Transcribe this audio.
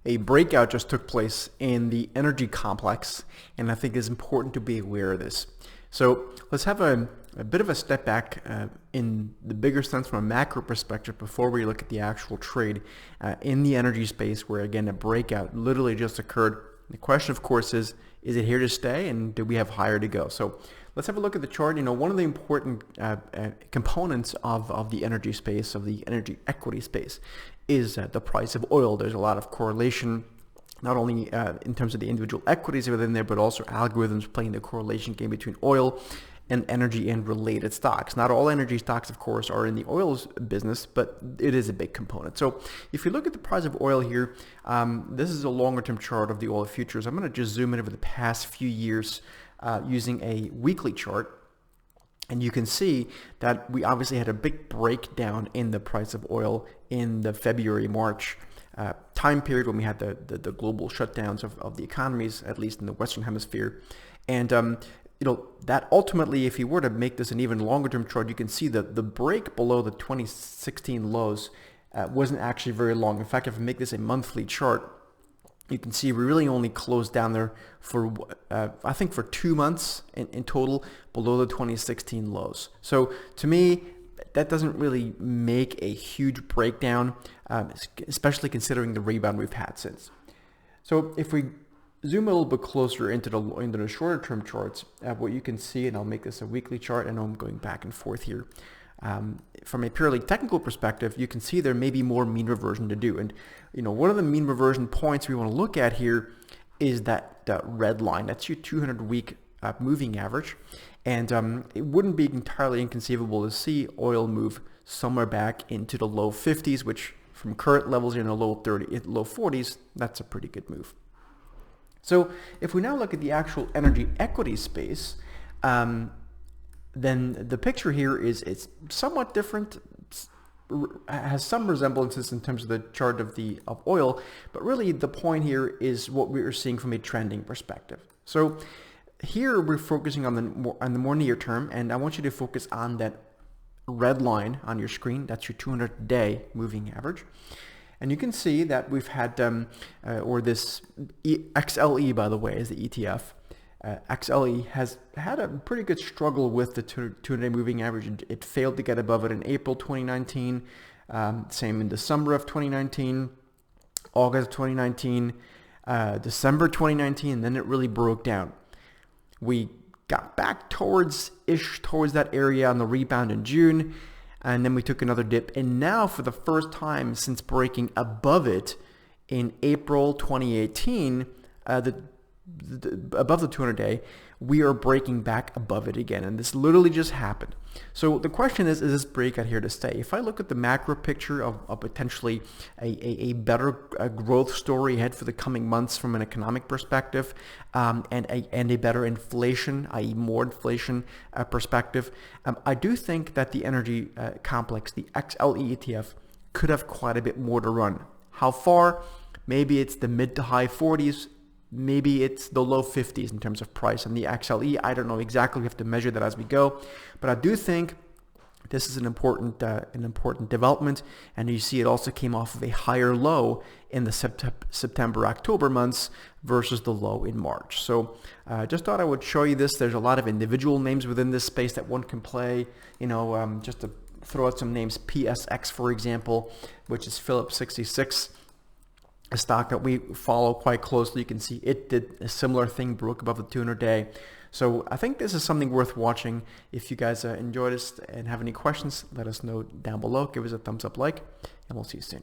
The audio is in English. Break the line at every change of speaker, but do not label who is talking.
a breakout just took place in the energy complex, and I think it's important to be aware of this. So let's have a bit of a step back in the bigger sense from a macro perspective before we look at the actual trade in the energy space, where again a breakout literally just occurred. The question, of course, is it here to stay, and do we have higher to go? So let's have a look at the chart. One of the important components of the energy space, of the energy equity space, is the price of oil. There's a lot of correlation, not only in terms of the individual equities within there, but also algorithms playing the correlation game between oil and energy and related stocks. Not all energy stocks, of course, are in the oil business, but it is a big component. So if you look at the price of oil here, this is a longer term chart of the oil futures. I'm going to just zoom in over the past few years using a weekly chart. And you can see that we obviously had a big breakdown in the price of oil in the February-March time period when we had the global shutdowns of the economies, at least in the Western Hemisphere. And that ultimately, if you were to make this an even longer term chart, you can see that the break below the 2016 lows wasn't actually very long. In fact, if I make this a monthly chart, you can see we really only closed down there for, I think, for 2 months in total below the 2016 lows. So to me, that doesn't really make a huge breakdown, especially considering the rebound we've had since. So if we zoom a little bit closer into the shorter term charts, what you can see, and I'll make this a weekly chart, I know I'm going back and forth here. From a purely technical perspective, you can see there may be more mean reversion to do. And one of the mean reversion points we want to look at here is that red line. That's your 200-week moving average. And it wouldn't be entirely inconceivable to see oil move somewhere back into the low 50s, which from current levels in the low 40s, that's a pretty good move. So if we now look at the actual energy equity space, then the picture here is somewhat different, has some resemblances in terms of the chart of oil, but really the point here is what we are seeing from a trending perspective. So here we're focusing on the more near term, and I want you to focus on that red line on your screen. That's your 200-day moving average. And you can see that we've had, this XLE, by the way, is the ETF. XLE has had a pretty good struggle with the 200-day moving average. It failed to get above it in April 2019, same in December of 2019, August of 2019, December 2019, and then it really broke down. We got back towards that area on the rebound in June, and then we took another dip. And now for the first time since breaking above it in April 2018, above the 200-day, we are breaking back above it again. And this literally just happened. So the question is this breakout here to stay? If I look at the macro picture of potentially a better growth story ahead for the coming months from an economic perspective, and a better inflation, i.e. more inflation perspective, I do think that the energy complex, the XLE ETF, could have quite a bit more to run. How far? Maybe it's the mid to high 40s. Maybe it's the low 50s in terms of price. And the XLE, I don't know exactly. We have to measure that as we go. But I do think this is an important development. And you see it also came off of a higher low in the September-October months versus the low in March. So just thought I would show you this. There's a lot of individual names within this space that one can play. Just to throw out some names, PSX, for example, which is Phillips 66. A stock that we follow quite closely. You can see it did a similar thing, broke above the 200-day. So I think this is something worth watching. If you guys enjoyed this and have any questions, let us know down below. Give us a thumbs up, and we'll see you soon.